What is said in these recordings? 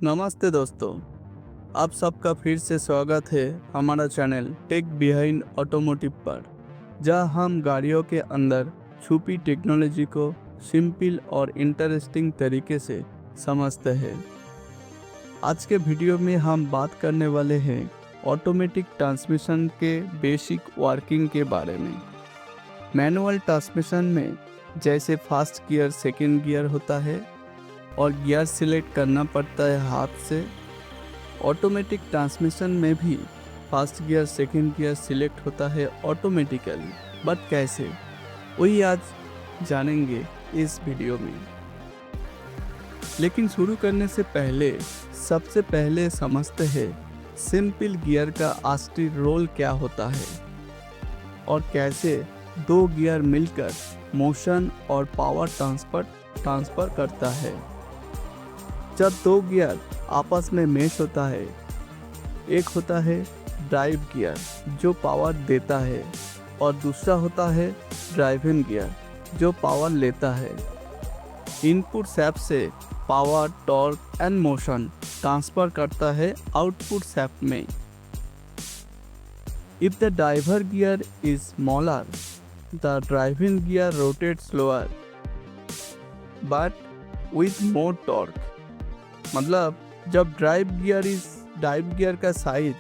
नमस्ते दोस्तों, आप सबका फिर से स्वागत है हमारा चैनल टेक बिहाइंड ऑटोमोटिव पर, जहां हम गाड़ियों के अंदर छुपी टेक्नोलॉजी को सिंपल और इंटरेस्टिंग तरीके से समझते हैं। आज के वीडियो में हम बात करने वाले हैं ऑटोमेटिक ट्रांसमिशन के बेसिक वर्किंग के बारे में। मैनुअल ट्रांसमिशन में जैसे फास्ट गियर, सेकंड गियर होता है और गियर सिलेक्ट करना पड़ता है हाथ से, ऑटोमेटिक ट्रांसमिशन में भी fast gear, second gear select होता है ऑटोमेटिकली। बट कैसे, वही आज जानेंगे इस वीडियो में। लेकिन शुरू करने से पहले सबसे पहले समझते हैं सिंपल गियर का असली रोल क्या होता है और कैसे दो गियर मिलकर मोशन और पावर ट्रांसफर करता है। जब दो गियर आपस में मैच होता है, एक होता है ड्राइव गियर जो पावर देता है और दूसरा होता है ड्राइविंग गियर जो पावर लेता है। इनपुट शैफ्ट से power, torque and motion transfer करता है आउटपुट शैफ्ट में। If the driver gear is smaller, the driving gear rotates slower but with more torque। मतलब जब ड्राइव गियर का साइज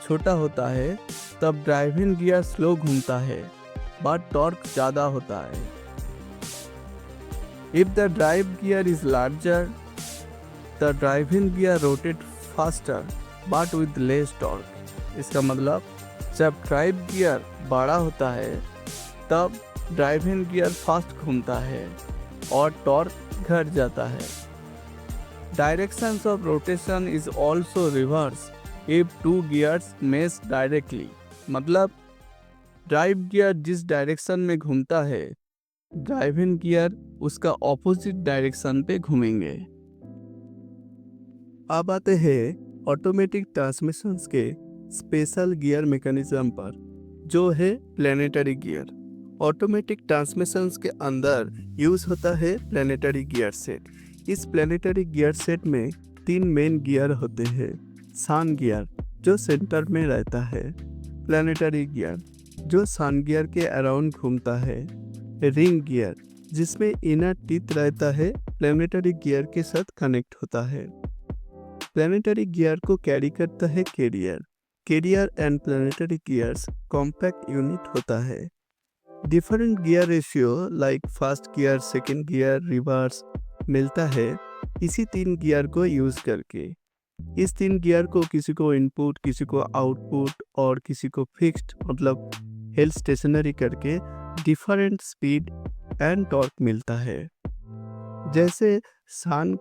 छोटा होता है तब ड्राइविंग गियर स्लो घूमता है बट टॉर्क ज़्यादा होता है। If the drive gear is larger, the driving gear rotate faster but with less torque. इसका मतलब जब ड्राइव गियर बड़ा होता है तब ड्राइविंग गियर फास्ट घूमता है और टॉर्क घट जाता है। Directions of rotation is also reversed if two gears mesh directly। मतलब ड्राइव गियर जिस डायरेक्शन में घूमता है, ड्राइविंग गियर उसका ऑपोजिट डायरेक्शन पे घूमेंगे। अब आते हैं ऑटोमेटिक ट्रांसमिशंस के स्पेशल गियर मैकेनिज्म पर, जो है प्लैनेटरी गियर। ऑटोमेटिक ट्रांसमिशंस के अंदर यूज होता है प्लैनेटरी गियर सेट। इस प्लैनेटरी गियर सेट में तीन मेन गियर होते हैं। सन गियर जो सेंटर में रहता है, प्लैनेटरी गियर जो सन गियर के अराउंड घूमता है, रिंग गियर जिसमें इनर टीथ रहता है, प्लैनेटरी गियर के साथ कनेक्ट होता है। प्लैनेटरी गियर को कैरी करता है carrier and planetary gears compact unit होता है। Different gear ratio like first gear, second gear, reverse मिलता है इसी तीन गियर को यूज करके। इस तीन गियर को किसी को इनपुट, किसी को आउटपुट और किसी को फिक्स्ड मतलब हेल्ड स्टेशनरी करके डिफरेंट स्पीड एंड टॉर्क मिलता है। जैसे सन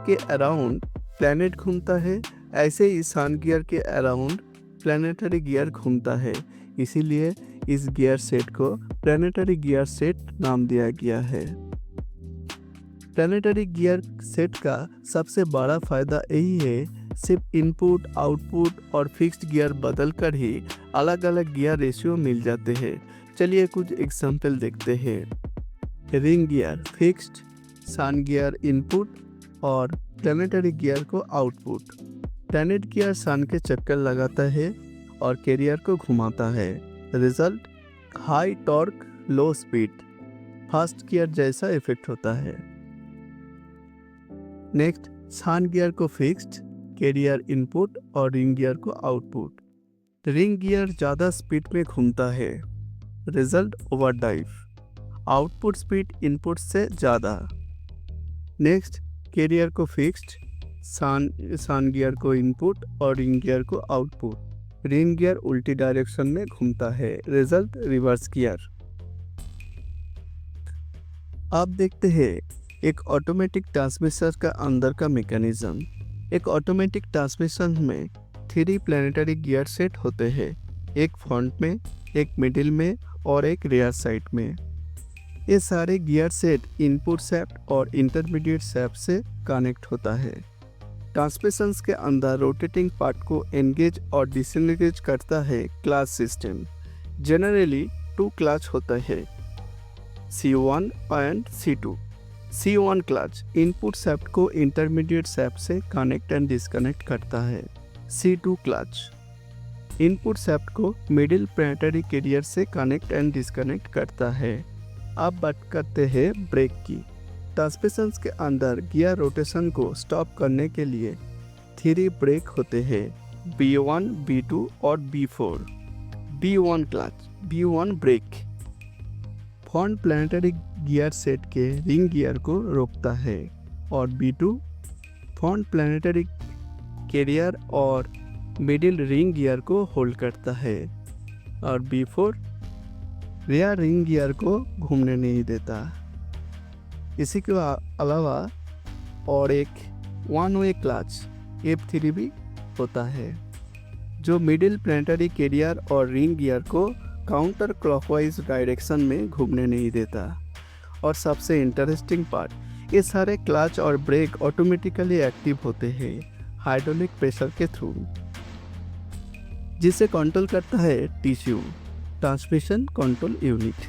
के अराउंड प्लैनेट घूमता है, ऐसे ही सन गियर के अराउंड प्लैनेटरी गियर घूमता है। इसीलिए इस गियर सेट को प्लैनेटरी गियर सेट नाम दिया गया है। प्लैनेटरी गियर सेट का सबसे बड़ा फायदा यही है, सिर्फ इनपुट, आउटपुट और फिक्स्ड गियर बदल कर ही अलग अलग गियर रेशियो मिल जाते हैं। चलिए कुछ एग्जांपल देखते हैं। रिंग गियर फिक्स्ड, सन गियर इनपुट और प्लैनेटरी गियर को आउटपुट। प्लैनेट गियर सन के चक्कर लगाता है और कैरियर को घुमाता है। रिजल्ट हाई टॉर्क, लो स्पीड, फास्ट गियर जैसा इफेक्ट होता है। नेक्स्ट, सन गियर को फिक्स्ड, कैरियर इनपुट और रिंग गियर को आउटपुट। रिंग गियर ज़्यादा स्पीड में घूमता है, result overdrive, output speed input से ज़्यादा। नेक्स्ट, कैरियर को फिक्स्ड, सन गियर को इनपुट और रिंग गियर को आउटपुट। रिंग गियर उल्टी डायरेक्शन में घूमता है, रिजल्ट रिवर्स गियर। अब देखते हैं एक ऑटोमेटिक ट्रांसमिशन का अंदर का मैकेनिज्म। एक ऑटोमेटिक ट्रांसमिशन में 3 प्लैनेटरी गियर सेट होते हैं, एक फ्रंट में, एक मिडिल में और एक रियर साइड में। ये सारे गियर सेट इनपुट शैफ्ट और इंटरमीडिएट शैफ्ट से कनेक्ट होता है। ट्रांसमिशंस के अंदर रोटेटिंग पार्ट को एंगेज और डिसएंगेज करता है क्लच सिस्टम। जनरली 2 क्लच होता है, C1 and C2। C1 clutch input shaft को इंटरमीडिएट शाफ्ट से कनेक्ट एंड डिस्कनेक्ट करता है। C2 क्लच इनपुट शाफ्ट को मिडिल प्लानेटरी कैरियर से कनेक्ट एंड डिस्कनेक्ट करता है। अब बात करते हैं ब्रेक की। ट्रांसमिशन के अंदर गियर रोटेशन को स्टॉप करने के लिए 3 ब्रेक होते हैं, B1, B2 और B4। B1 clutch B1 break front planetary gear set के रिंग गियर को रोकता है और B2 फ्रंट प्लानेटरी कैरियर और मिडिल रिंग गियर को होल्ड करता है और B4 रियर रिंग गियर को घूमने नहीं देता। इसी के अलावा और एक वन वे क्लच F3 भी होता है जो मिडिल प्लानेटरी कैरियर और रिंग गियर को काउंटर क्लॉकवाइज डायरेक्शन में घूमने नहीं देता। और सबसे इंटरेस्टिंग पार्ट, ये सारे क्लच और ब्रेक ऑटोमेटिकली एक्टिव होते हैं हाइड्रोलिक प्रेशर के थ्रू, जिसे कंट्रोल करता है टीसीयू ट्रांसमिशन कंट्रोल यूनिट।